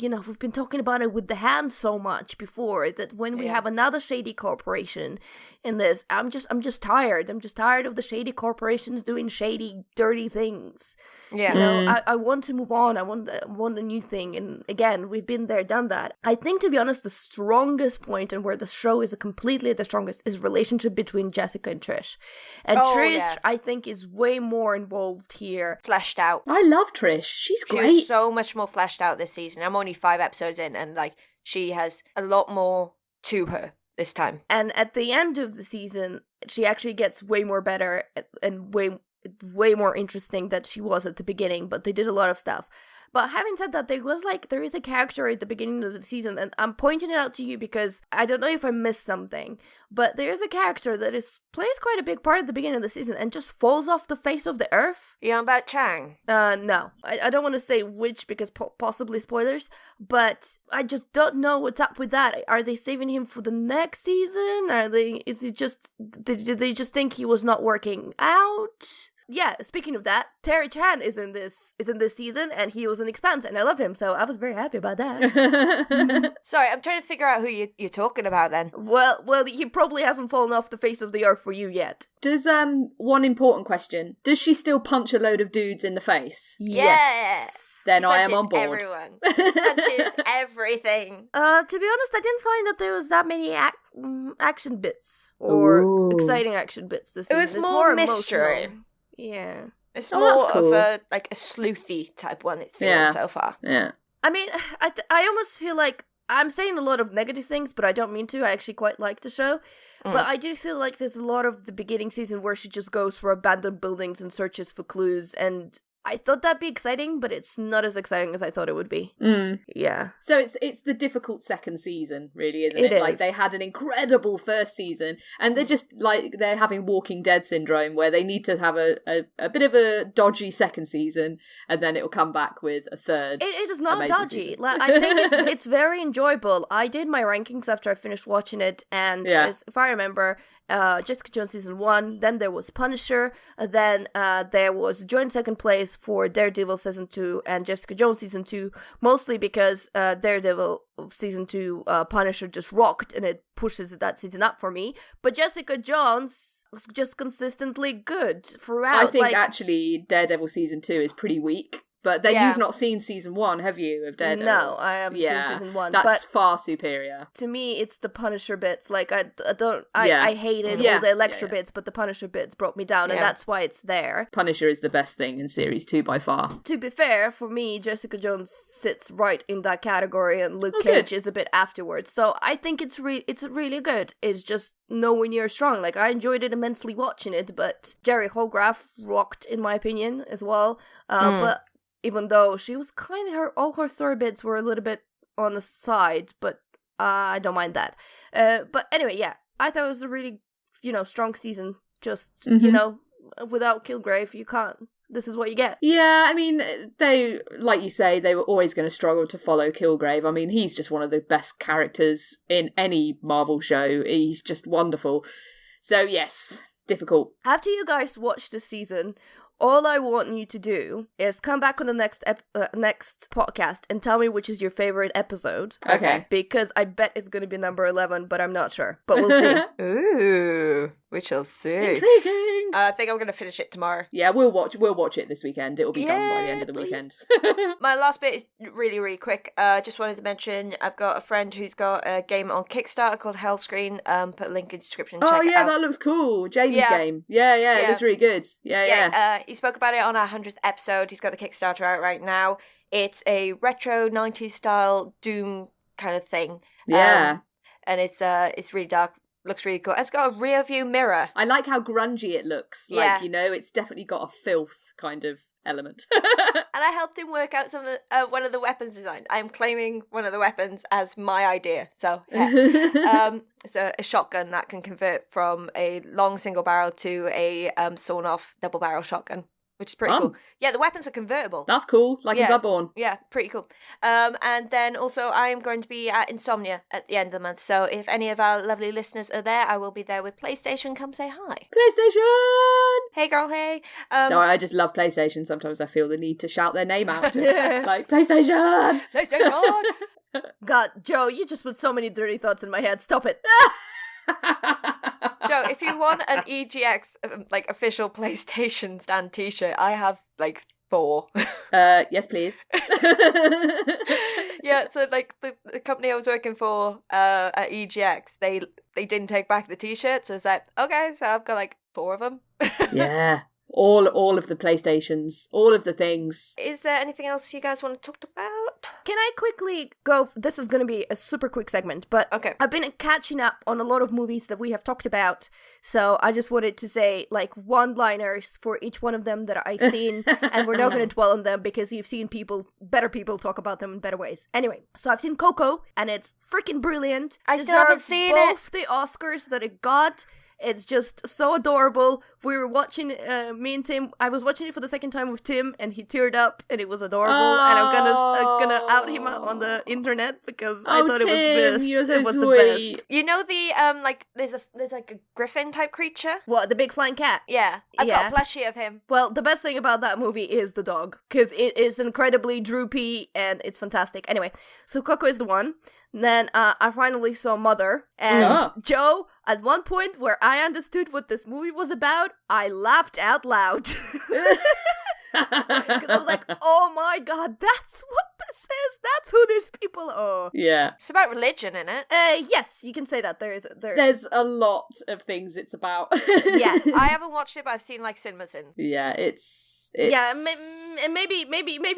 talking about it with the Hand so much before, that when we have another Shady Corporation in this, I'm just tired. I'm just tired of the Shady Corporations doing shady, dirty things. Yeah. You know, I want to move on. I want a new thing. And again, we've been there, done that. I think, to be honest, the strongest point and where the show is completely the strongest is relationship between Jessica and Trish. And Trish, I think, is way more involved here. Fleshed out. I love Trish. She's great. She's so much more fleshed out this season. I'm only 5 episodes in, and like she has a lot more to her this time. And at the end of the season, she actually gets way more better and way more interesting than she was at the beginning, but they did a lot of stuff. But having said that, there is a character at the beginning of the season, and I'm pointing it out to you because I don't know if I missed something, but there is a character that plays quite a big part at the beginning of the season and just falls off the face of the earth. You on about Chang? No. I don't want to say which because possibly spoilers, but I just don't know what's up with that. Are they saving him for the next season? Did they just think he was not working out? Yeah, speaking of that, Terry Chan is in this season, and he was an Expanse, and I love him, so I was very happy about that. Sorry, I'm trying to figure out who you're talking about then. Well, he probably hasn't fallen off the face of the earth for you yet. Does one important question? Does she still punch a load of dudes in the face? Yes. Then She I am punches on board. Everyone. Touches everything. To be honest, I didn't find that there was that many action bits or exciting action bits this season. It was more mystery. Emotional. Yeah. It's Oh, more that's cool. of a sleuthy type one it's feeling so far. Yeah. I mean, I almost feel like I'm saying a lot of negative things, but I don't mean to. I actually quite like the show. But I do feel like there's a lot of the beginning season where she just goes for abandoned buildings and searches for clues, and I thought that'd be exciting, but it's not as exciting as I thought it would be. Yeah. So it's the difficult second season, really, isn't it? It Like is. they had an incredible first season, and they're having Walking Dead syndrome, where they need to have a bit of a dodgy second season, and then it will come back with a third. It is not amazing dodgy. season. Like, I think it's very enjoyable. I did my rankings after I finished watching it, and if I remember, Jessica Jones season 1, then there was Punisher, then there was joint second place for Daredevil season 2 and Jessica Jones season 2, mostly because Daredevil season 2 Punisher just rocked, and it pushes that season up for me. But Jessica Jones was just consistently good throughout. I think actually Daredevil season 2 is pretty weak. But then you've not seen season 1, have you, of Daredevil? No, I haven't seen season 1. That's far superior. To me, it's the Punisher bits. Like, I hated all the Elektra bits, but the Punisher bits brought me down, and that's why it's there. Punisher is the best thing in series 2 by far. To be fair, for me, Jessica Jones sits right in that category, and Luke Cage is a bit afterwards. So I think it's really good. It's just nowhere near strong. Like, I enjoyed it immensely watching it, but Jerry Holgraff rocked, in my opinion, as well. But even though she was kind of all her story bits were a little bit on the side, but I don't mind that. But anyway, yeah, I thought it was a really, strong season. Just, without Kilgrave, you can't. This is what you get. Yeah, I mean, they, like you say, they were always going to struggle to follow Kilgrave. I mean, he's just one of the best characters in any Marvel show. He's just wonderful. So, yes, difficult. After you guys watch the season, all I want you to do is come back on the next podcast and tell me which is your favorite episode. Okay. Because I bet it's going to be number 11, but I'm not sure. But we'll see. Ooh, we shall see. Intriguing. I think I'm going to finish it tomorrow. Yeah, we'll watch it this weekend. It'll be done by the end of the weekend. My last bit is really, really quick. Just wanted to mention I've got a friend who's got a game on Kickstarter called Hellscreen. Put a link in the description. Check it out. That looks cool. Jamie's game. Yeah, it looks really good. Yeah. He spoke about it on our 100th episode. He's got the Kickstarter out right now. It's a retro 90s style Doom kind of thing. Yeah. And it's really dark. Looks really cool. It's got a rear view mirror. I like how grungy it looks. Like, it's definitely got a filth kind of element. And I helped him work out some of the, one of the weapons design. I'm claiming one of the weapons as my idea. So, yeah. It's a shotgun that can convert from a long single barrel to a sawn-off double barrel shotgun. which is pretty cool. Yeah, the weapons are convertible. That's cool, like in Bloodborne. Yeah, pretty cool. And then also I am going to be at Insomnia at the end of the month, so if any of our lovely listeners are there, I will be there with PlayStation. Come say hi. PlayStation! Hey girl, hey. Sorry, I just love PlayStation. Sometimes I feel the need to shout their name out. Like, PlayStation! PlayStation! God, Joe, you just put so many dirty thoughts in my head. Stop it. Joe, if you want an EGX like official PlayStation stand T-shirt, I have like 4. Yes, please. Yeah, so like the company I was working for at EGX, they didn't take back the T-shirts, so I was like, okay, so I've got like 4 of them. Yeah. All of the PlayStations, all of the things. Is there anything else you guys want to talk about? Can I quickly go? This is going to be a super quick segment, but okay. I've been catching up on a lot of movies that we have talked about, so I just wanted to say like one-liners for each one of them that I've seen, and we're not going to dwell on them because you've seen better people talk about them in better ways. Anyway, so I've seen Coco, and it's freaking brilliant. I still haven't seen it. Both the Oscars that it got. It's just so adorable. We were watching, me and Tim, I was watching it for the second time with Tim, and he teared up, and it was adorable, and I'm gonna out him on the internet, because I thought Tim, it was best. You're so it was sweet. the best. You know the, like, there's like a griffin type creature? What, the big flying cat? Yeah. I've got a plushie of him. Well, the best thing about that movie is the dog, because it is incredibly droopy, and it's fantastic. Anyway, so Coco is the one. Then I finally saw Mother, and Joe, at one point where I understood what this movie was about, I laughed out loud. Because I was like, oh my god, that's what this is. That's who these people are. Yeah. It's about religion, isn't it? Yes, you can say that. There's a lot of things it's about. Yeah. I haven't watched it, but I've seen like cinema sins. Yeah, it's yeah, maybe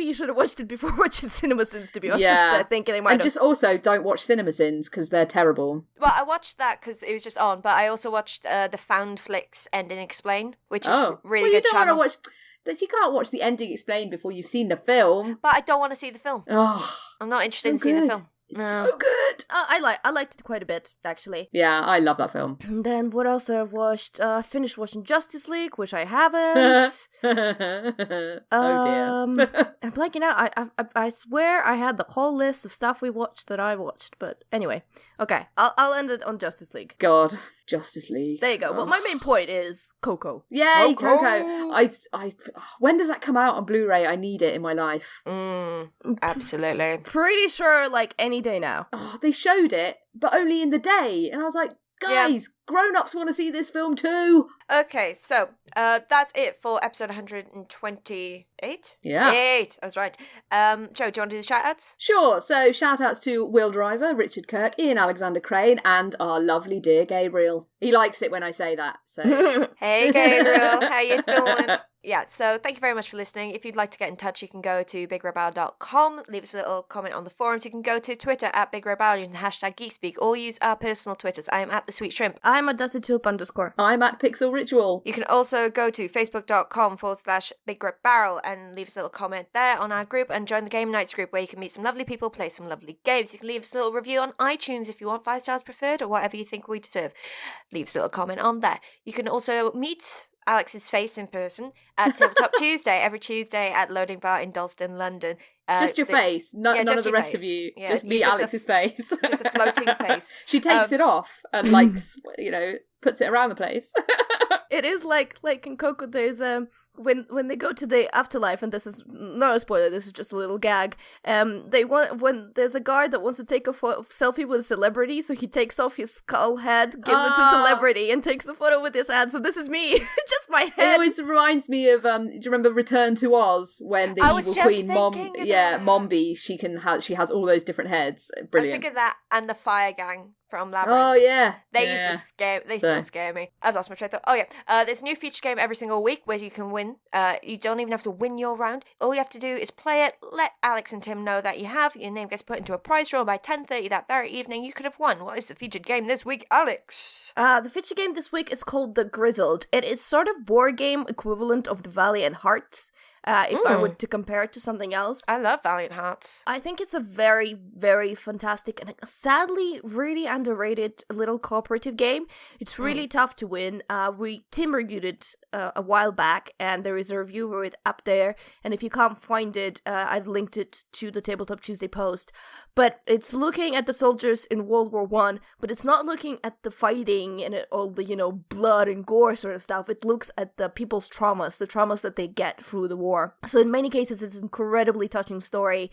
you should have watched it before watching CinemaSins, to be honest. Yeah. I think they might And just also don't watch CinemaSins because they're terrible. Well, I watched that because it was just on, but I also watched the Found Flicks Ending Explain, which is really good channel. You can't watch the ending explained before you've seen the film. But I don't want to see the film. Oh, I'm not interested in seeing the film. It's so good. I liked it quite a bit, actually. Yeah, I love that film. And then what else I watched? I finished watching Justice League, which I haven't. Oh dear. I'm blanking out. I swear I had the whole list of stuff we watched that I watched, but anyway. Okay, I'll end it on Justice League. God, Justice League. There you go. Well, my main point is Coco. Yay, Coco. I when does that come out on Blu-ray? I need it in my life. Absolutely. Pretty sure like any day now. Oh, they showed it, but only in the day. And I was like, guys, grown-ups want to see this film too. Okay, so that's it for episode 128. Yeah. 8, I was right. Joe, do you want to do the shout-outs? Sure, so shout-outs to Will Driver, Richard Kirk, Ian Alexander Crane, and our lovely dear Gabriel. He likes it when I say that, so... Hey, Gabriel, how you doing? Yeah, so thank you very much for listening. If you'd like to get in touch, you can go to BigRedBarel.com, leave us a little comment on the forums. You can go to Twitter at BigRedBarel using the hashtag Geek Speak, or use our personal Twitters. I am at The Sweet Shrimp. I'm at DustyTulip_. I'm at Pixel Ritual. You can also go to Facebook.com/BigRedBarel and leave us a little comment there on our group and join the Game Nights group where you can meet some lovely people, play some lovely games. You can leave us a little review on iTunes if you want 5 stars preferred or whatever you think we deserve. Leave us a little comment on there. You can also meet Alex's face in person at Tabletop Tuesday, every Tuesday at Loading Bar in Dalston, London. Just your face, none of the rest of you. Yeah, just me, Alex's face. Just a floating face. She takes it off and, like, puts it around the place. It is like in Coco, there's when they go to the afterlife, and this is not a spoiler, this is just a little gag. When there's a guard that wants to take a selfie with a celebrity, so he takes off his skull head, gives it to celebrity, and takes a photo with his hand. So this is me, just my head. It always reminds me of do you remember Return to Oz when the evil queen Mombi, she has all those different heads. Brilliant. I was thinking that and the Fire Gang from Labyrinth. Oh yeah, they used to scare. They still scare me. I've lost my train of thought. Oh yeah, there's a new feature game every single week where you can win. You don't even have to win your round. All you have to do is play it. Let Alex and Tim know that you have. Your name gets put into a prize draw by 10:30 that very evening. You could have won. What is the featured game this week, Alex? The feature game this week is called The Grizzled. It is sort of board game equivalent of the Valiant Hearts. if I were to compare it to something else. I love Valiant Hearts. I think it's a very, very fantastic and sadly really underrated little cooperative game. It's really tough to win. Tim reviewed it a while back, and there is a review of it up there. And if you can't find it, I've linked it to the Tabletop Tuesday post. But it's looking at the soldiers in World War One, but it's not looking at the fighting and all the, blood and gore sort of stuff. It looks at the people's traumas, the traumas that they get through the war. So in many cases, it's an incredibly touching story,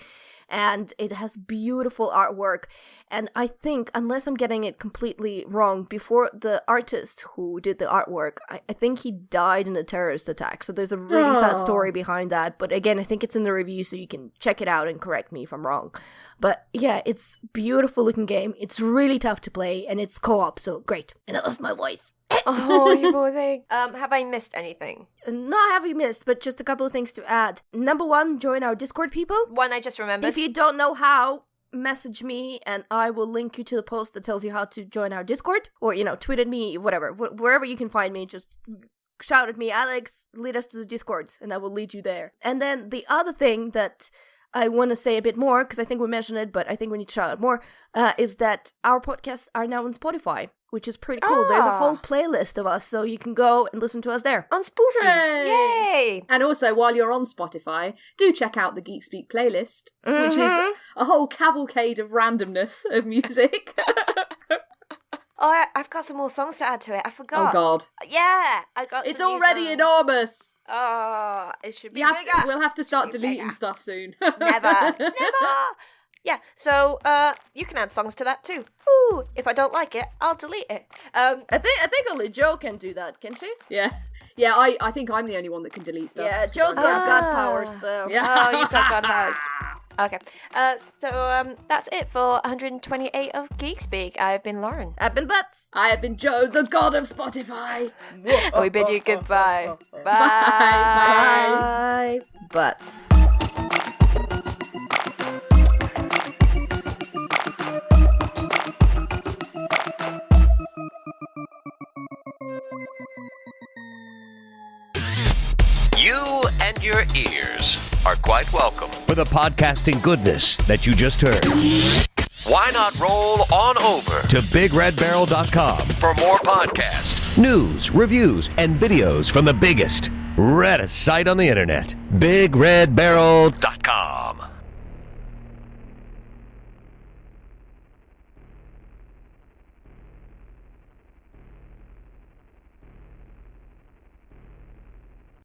and it has beautiful artwork. And I think, unless I'm getting it completely wrong, before the artist who did the artwork, I think he died in a terrorist attack. So there's a really sad story behind that. But again, I think it's in the review, so you can check it out and correct me if I'm wrong. But yeah, it's a beautiful looking game. It's really tough to play, and it's co-op, so great. And I lost my voice. Oh, you poor thing. Have I missed anything? Not have you missed, but just a couple of things to add. Number one, join our Discord, people. One I just remembered. If you don't know how, message me and I will link you to the post that tells you how to join our Discord. Or, tweet at me, whatever. Wherever you can find me, just shout at me, Alex, lead us to the Discord, and I will lead you there. And then the other thing that I want to say a bit more, because I think we mentioned it, but I think we need to shout out more, is that our podcasts are now on Spotify, which is pretty cool. There's a whole playlist of us, so you can go and listen to us there. On Spoofy. Yay! And also, while you're on Spotify, do check out the Geek Speak playlist, which is a whole cavalcade of randomness of music. Oh, I've got some more songs to add to it. I forgot. Oh, God. Yeah, I got It's some new already songs. enormous. Oh, it should be bigger. We'll have to start be deleting bigger. stuff soon. Never. Yeah, so you can add songs to that too. Ooh, if I don't like it, I'll delete it. I think only Joe can do that, can she? Yeah. Yeah, I think I'm the only one that can delete stuff. Yeah, Joe's got god powers, so... Yeah. Oh, you've got god powers. Okay, so that's it for 128 of Geek Speak. I've been Lauren. I've been Butts. I have been Joe, the god of Spotify. We bid you goodbye. Bye. Bye. Bye, Butts. You and your ears are quite welcome for the podcasting goodness that you just heard. Why not roll on over to BigRedBarel.com for more podcasts, news, reviews, and videos from the biggest, reddest site on the internet, BigRedBarel.com.